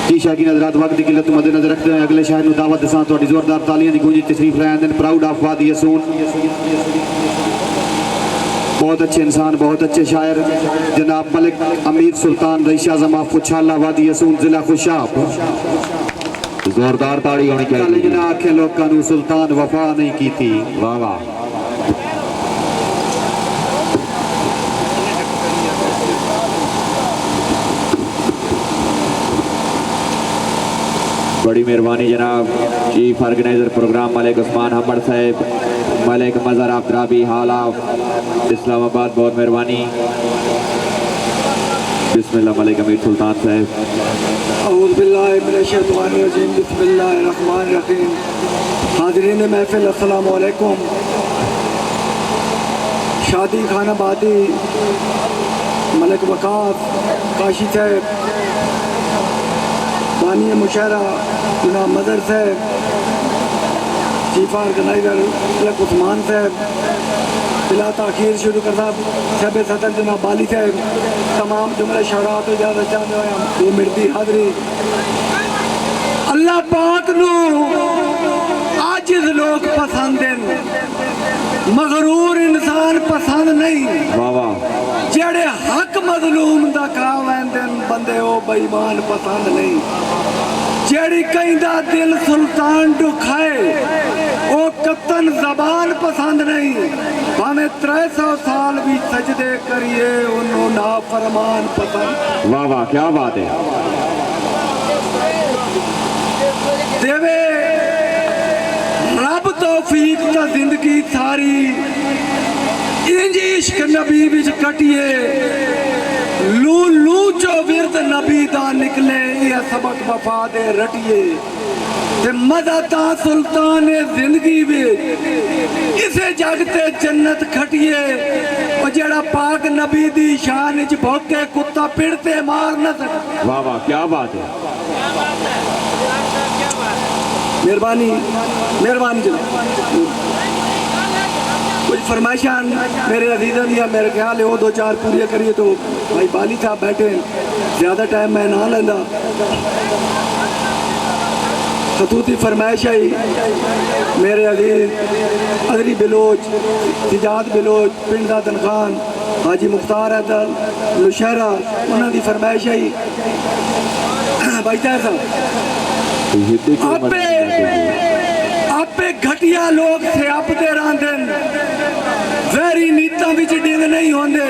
जी शायकीन हज़रात वक्त की किल्लत मद्देनज़र रखते हुए अगले शायर दावत के साथ थोड़ी जोरदार तालियां दी गूंज तशरीफ लाए हैं। प्राउड ऑफ वादी यसून, बहुत अच्छे इंसान, बहुत अच्छे शायर जनाब मलिक अमीर सुल्तान रईशा जमा फुछाला वादी यसून जिला खुशाब। जोरदार ताड़ी होनी चाहिए। आखे लोगों सुल्तान वफा नहीं की थी। वाह वाह, बड़ी मेहरबानी जनाब chief organiser programme Malik Usman हमर साहब, मलिक मज़हर अब्दराबी हाला इस्लामाबाद, बहुत मेहरबानी। बिस्मिल्लाह मलिक अमीर सुल्तान साहब। औज़ु बिल्लाहि मिनश शैतानिर रजीम, बिस्मिल्लाहिर रहमानिर रहीम। हाज़रीन महफिल अस्सलामु अलैकुम। शादी खानाबादी मलिक वकास काशी साहब, बानी मुशायरा जनाब मदर साहब, चीफ ऑर्गेनाइजर मलिक उस्मान साहब, बिला ताखीर शुरू करना सब सदर जनाब बाली साहब, तमाम जुमले शरात इजाजत चाहते हुए वो मिलती हाजरी। अल्लाह पाक नू आजिज़ लोग पसंद हैं, मगरूर इंसान पसंद नहीं। वाह वाह, जेड़े हक मजलूम दा खा वैंदे बंदे ओ बेईमान पसंद नहीं। जेड़ी कहीं दिल सुल्तान दुखाए ओ कत्तन जबान पसंद नहीं। भावे 300 साल भी सजदे करिए उन्हों ना फरमान पसंद। वाह वाह, क्या बात है। देवे रब तौफीक ता जिंदगी सारी इंज इश्क नबी विच कटिए, लू लू चो विरद नबी दा निकले, ये सबक वफा दे रटिए। ते मजा ता सुल्तान जिंदगी विच इसे जग ते जन्नत खटिए। और जेड़ा पाक नबी दी शान च भौके कुत्ता पिड़ते मार न सके। वाह वाह, क्या बात है। मेहरबानी मेहरबानी जनाब। कुछ फरमाइशां मेरे अजीज़ों दिया मेरे ख्याल है वो 2-4 पूरी करिए तो भाई बाली साहब बैठे, ज़्यादा टाइम मैं ना लेंदा। खतूती फरमाइश आई मेरे अजीज अदरी बिलोच, तिजाद बिलोच, पिंड दा दनखान, हाजी मुख्तार अदल लुशहरा, उन्होंने फरमाइश आई भाई साहब आपे घटिया लोग थे आपते रहते वैरी नीतां विच डिंग नहीं होंदे।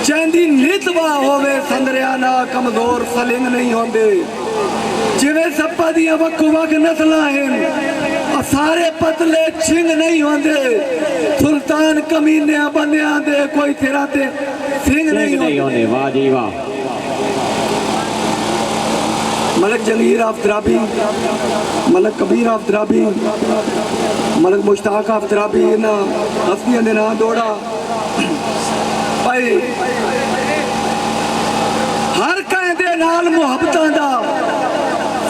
चैंदी नितवा होवे संदरिया ना कमजोर सलिंग नहीं होंदे। जिवें सप्पा दियां वक्को वक् नस्लां हैं सारे पतले छिंग नहीं होंदे। सुल्तान कमीने बंदियां दे कोई तेरा ते सिंह नहीं होंदे। वाह जी वाह। मलिक जंगीर अफ्तराबी, मलिक कबीर अफ्तराबी, मलिक मुश्ताक अफ्तराबी, इन्होंने हस्तियों के नाम दौड़ा भाई। हर कहते नाल मुहब्बतां दा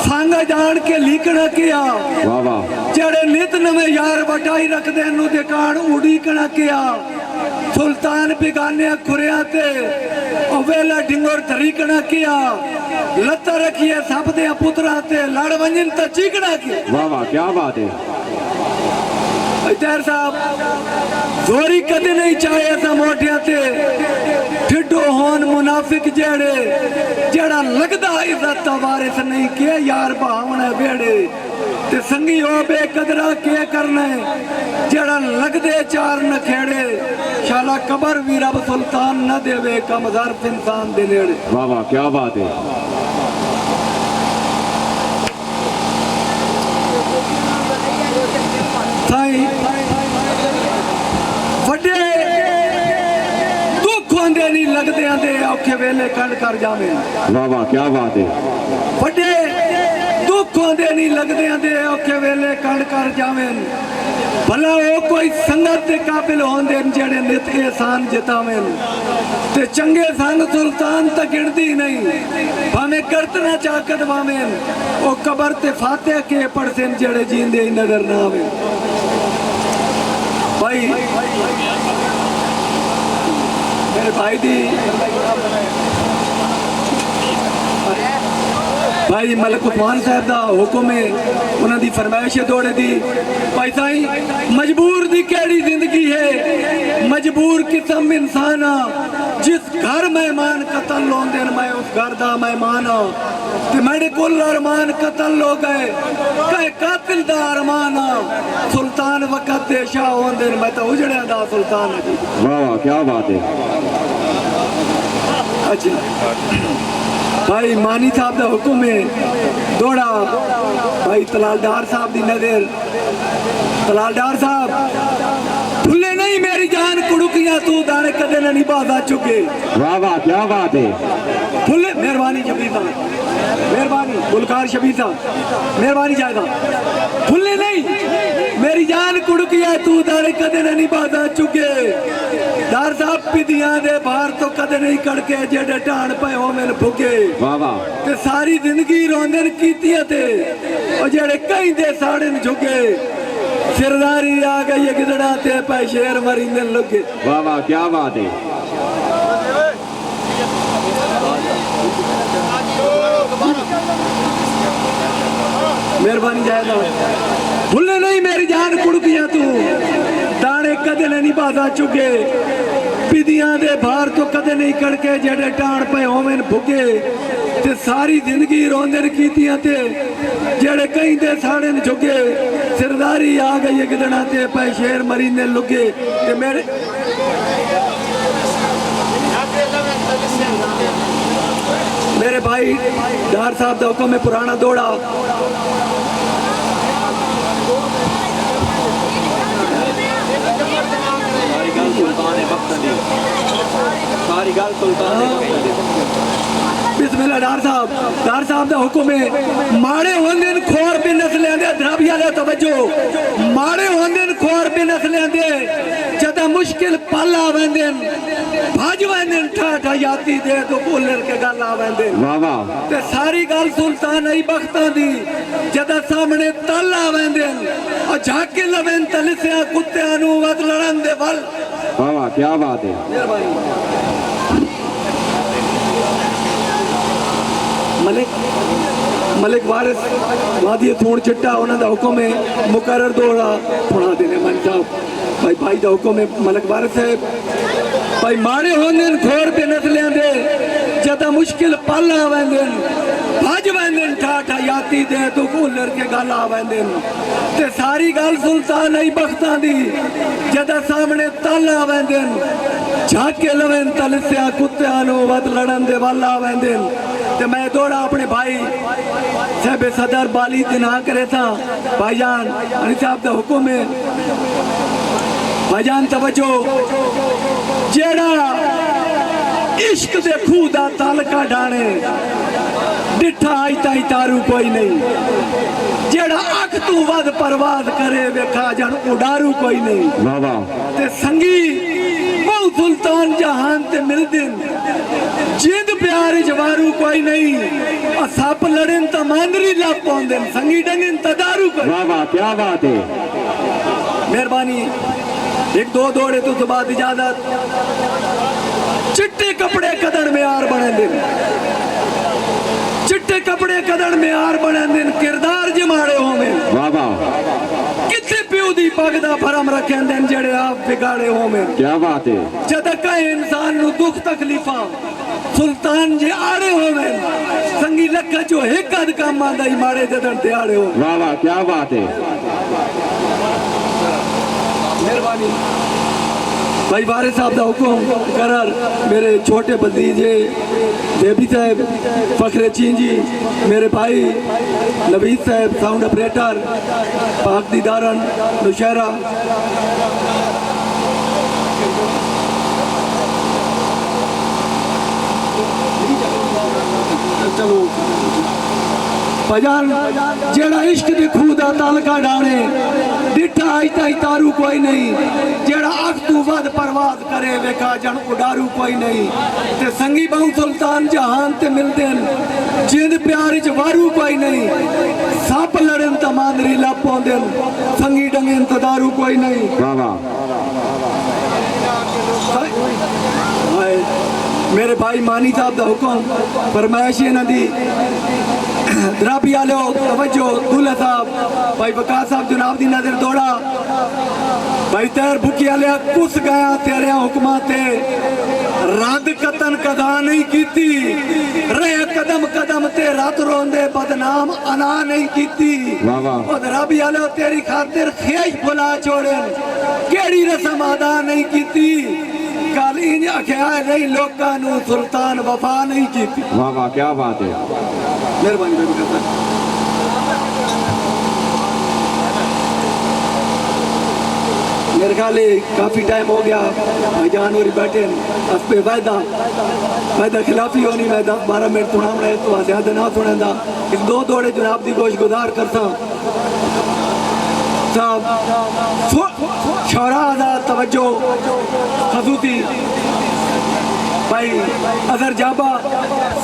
संग जान के लीकना किया। वाह वाह, जेड़े नित नवे यार बटाई रखते नु दे कान उड़ीकना किया। सुल्तान बिगाने खुरिया ते वेला डिंगोर तरीकना किया। लत्ता रखिए सब दे पुत्रा ते लड़ वंजन त चीकना किया। वाह वाह, क्या बात है। अजहर साहब जोरी कदे नहीं चाहे ता मोटिया ते ठिडो होन मुनाफिक जेड़े जेड़ा लगदा इज्जत दा वारिस नहीं के यार भावना बेड़े ते संगी हो बेकदरा के करने जेड़ा लगदे चार न खेड़े। शाला कबर भी रब सुल्तान न देवे कम ज़र्फ इंसान दे नेड़े। वाह वाह, क्या बात है। वड्डे दुख होंदे नहीं लगदे आंदे औखे वेले कंड कर जावे। वाह वाह, क्या बात है। वड्डे दुख होंदे नहीं लगदे आंदे औखे वेले कंड कर जावे। भला वो कोई संगत के काबिल होंदे जेड़े नित एहसान जतावें ते चंगे संग सुल्तान तक गिनती नहीं। भावें करतना चाकत भावें वो कबर ते फाते के पढ़ते जेड़े जींदे ही नजर ना आवे। भाई मेरे भाई दी भाई मलिक उस्मान साहब का हुक्म है, उन्होंने फरमाइश है दौड़े दी। भाई साई मजबूर दी केड़ी जिंदगी है, मजबूर किस्म इंसान आ जिस घर मेहमान कतल होंदे मैं उस घर दा मेहमान आ ते मेरे कुल अरमान कतल हो गए, कहे कातिल दा अरमान आ सुल्तान वक़्त दे शाह होंदे मैं तो उजड़िया दा सुल्तान आ जी। वाह वाह क्या बात है। अच्छा भाई मानी साहब का हुक्म है दौड़ा। भाई तलालदार साहब की नजर, तलालदार साहब फुले नहीं मेरी जान कुड़ुकियां तू दाने कदे नहीं बाधा चुके। वाह वाह क्या बात है। फुले मेहरबानी शबीर साहब, मेहरबानी गुलकार शबीर साहब, मेहरबानी जायदा। फुले नहीं मेरी जान कुड़ुकियां तू दाने कदे नहीं बाधा चुके। दार साहब पिदियां दे बाहर तो कदे नहीं कड़के जेडे ढाण पे हो मेरे भुगे। वाह वाह ते सारी जिंदगी रोंदन कीतियां ते और जेडे कहीं दे साड़े न झुके। सिरदारी आ गई है गिदड़ा ते पे शेर मरिंदे लगे। वाह वाह क्या बात है। मेहरबानी जायदा। भूले नहीं मेरी जान कुड़कियां तू दाने कदे नहीं बाधा चुके। पिदियां दे बाहर तो कदे नहीं कड़के जेडे टाण पे होवेन भुगे। ते सारी जिंदगी रोंदन कीतियां ते जेडे कहीं दे साड़े न झुगे। सिरदारी आ गई गिदड़ा ते पे शेर मरीने लुगे। ते मेरे भाई डार साहब का हुक्म है पुराना दौड़ा। बिस्मिल्लाह डार साहब का हुक्म है माड़े होंदे न खोर पे नस्लें दे धराबिया दे तवज्जो। माड़े होंदे न खोर पे नस्लें दे जदा मुश्किल पल आवेंदे भज वेंदे ठाठा याती दे तो बोलर के गल आवेंदे। वाह वाह ते सारी गल सुल्तान आई बख्तां दी जदा सामने तल आवेंदे और झाके लवेन तलसिया कुत्तियां नु वत लड़न दे वल। वाह वाह क्या बात है। मलिक वारिस वादी थोड़ चिट्टा उन्होंने हुक्म है मुकर्रर दौड़ा थोड़ा देने मन साहब। भाई भाई का हुक्म है मलिक वारिस साहब। भाई माड़े होंदे खोर पे नस्लियां दे जदा मुश्किल पल आवेंदे भज वेंदे ठाठा याती दे तो कूलर के गल आवेंदे। ते सारी गल सुल्तान आई बख्तां दी जदा सामने तल आवेंदे झाके लवेन तलसिया कुत्तियां नु वत लड़न दे वल आवेंदे। ते मैं दौड़ा अपने भाई साहब सदर बाली दिना करे था भाईजान अली साहब का हुक्म है। भाईजान तवज्जो जेड़ा इश्क दे खूह दा तालका डाणे डिठा आई ताई तारू कोई नहीं। जेड़ा अख तू वद परवाद करे वेखा जन उडारू कोई नहीं। वाह वाह ते संगी बहु सुल्तान जहान ते मिलदिन जिंद प्यार जवारू कोई नहीं। सप लड़न त मांदरी लाप पौंदे संगी डंगन तदारू कोई। वाह वाह क्या बात है। मेहरबानी एक दो दौड़े तो बाद इजाजत। चिट्टे कपड़े कदर में यार बने दिन, चिट्टे कपड़े कदर में यार बने दिन किरदार जमाड़े होवे। वाह वाह कितने प्यो दी पग दा भरम रखे दिन जेड़े आप बिगाड़े होवे। क्या बात है। जद कहे इंसान नु दुख तकलीफा सुल्तान जे आड़े होवे संगी लखा जो एक अद काम आंदा ही माड़े जदन ते आड़े हो। वाह वाह क्या बात है। मेहरबानी भाई वारिस साहब का हुक्म करार मेरे छोटे भतीजे बेबी साहब फखरे चीन जी, मेरे भाई नवीद साहब साउंड ऑपरेटर पाक दीदारन नुशहरा। चलो भजान जेड़ा इश्क दी खूह दा तालका डाणे डिठा आई ताई तारू कोई नहीं। जेड़ा अख तू वद परवाद करे वेखा जन उडारू कोई नहीं। ते संगी बहु सुल्तान जहान ते मिलदे जिंद प्यार च वारू कोई नहीं। सप लड़न त मांदरी लप पौंदे संगी डंगन तदारू कोई नहीं। वाह वाह मेरे भाई मानी साहब का हुक्म फरमाइश इन्हां दी पंजाबी आलो तवज्जो दूल्हा साहब भाई वकार साहब जनाब दी नजर दौड़ा भाई तैर भुखी आलिया कुस गया तेरे हुक्मा ते रद कतन कदा नहीं कीती रहे कदम कदम ते रात रोंदे बदनाम अना नहीं कीती वाह वाह और रबी आलो तेरी खातिर ख्याश भुला छोड़े केड़ी रस्म अदा नहीं कीती कल इंज आख्या नहीं लोकां नू सुल्तान वफा नहीं कीती वाह वाह क्या बात है मेहरबानी करता मेरे ख्याल काफी टाइम हो गया भाईजान और बैठे अस पे वायदा खिलाफी होनी मैं 10-12 मिनट सुना मैं तो ज्यादा ना सुना इस दो दौड़े जनाब की गोश गुजार करता साहब शौरा दा तवज्जो खसूसी भाई अगर जाबा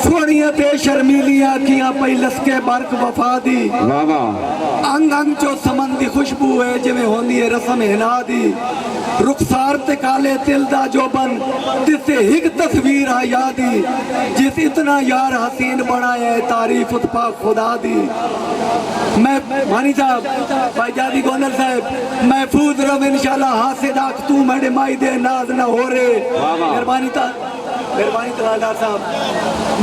सोनिया ते शर्मीलियां किया पई लसके बरक वफा दी वाह वाह अंग अंग चो समन दी खुशबू है जिवें होंदी है रस्म हिना दी रुखसार ते काले तिल दा जोबन जिसे हिक तस्वीर आ यादी जिस इतना यार हसीन बनाया है तारीफ उत्पा खुदा दी मैं मानी साहब भाई जादी गोंदल साहब महफूज रव इंशाल्लाह हासिद आख तू मेरे माई दे नाज न हो रे मेहरबानी तलादार साहब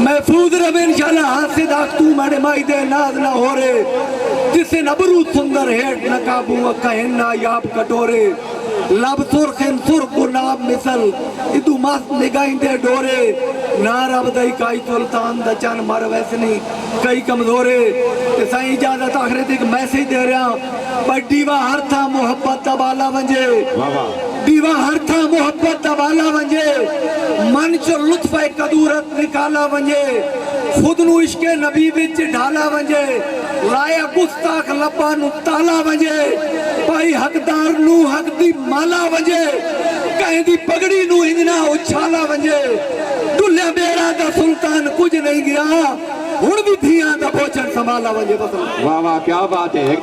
महफूज रव इंशाल्लाह हासिद आख तू मेरे माई दे नाज न हो रे जिसे नबरू सुंदर हेठ न काबू कहन ना याब कटोरे लब सुरखन सुर गुनाब मिसल इदु मस्त निगाइंदे डोरे ना रब दई काई सुल्तान दा चन मर वैसनी कई कमजोरे ते साईं इजाजत आखिर एक मैसेज दे रहा पर दीवा हर था मोहब्बत दबाला वंजे दीवा हर था मोहब्बत दबाला वंजे मन चो लुत्फ कदूरत निकाला वंजे खुद नु इश्के नबी विच ढाला वंजे लाया गुस्ताख लब्बा नु ताला वंजे भाई हकदार नु हक दी माला वंजे कहीं दी पगड़ी नु इंजना उछाला वंजे दुल्ला मेरा दा सुल्तान कुछ नहीं गया हुण भी थियां दा पोचन संभाला वंजे बस वाह वाह क्या बात है।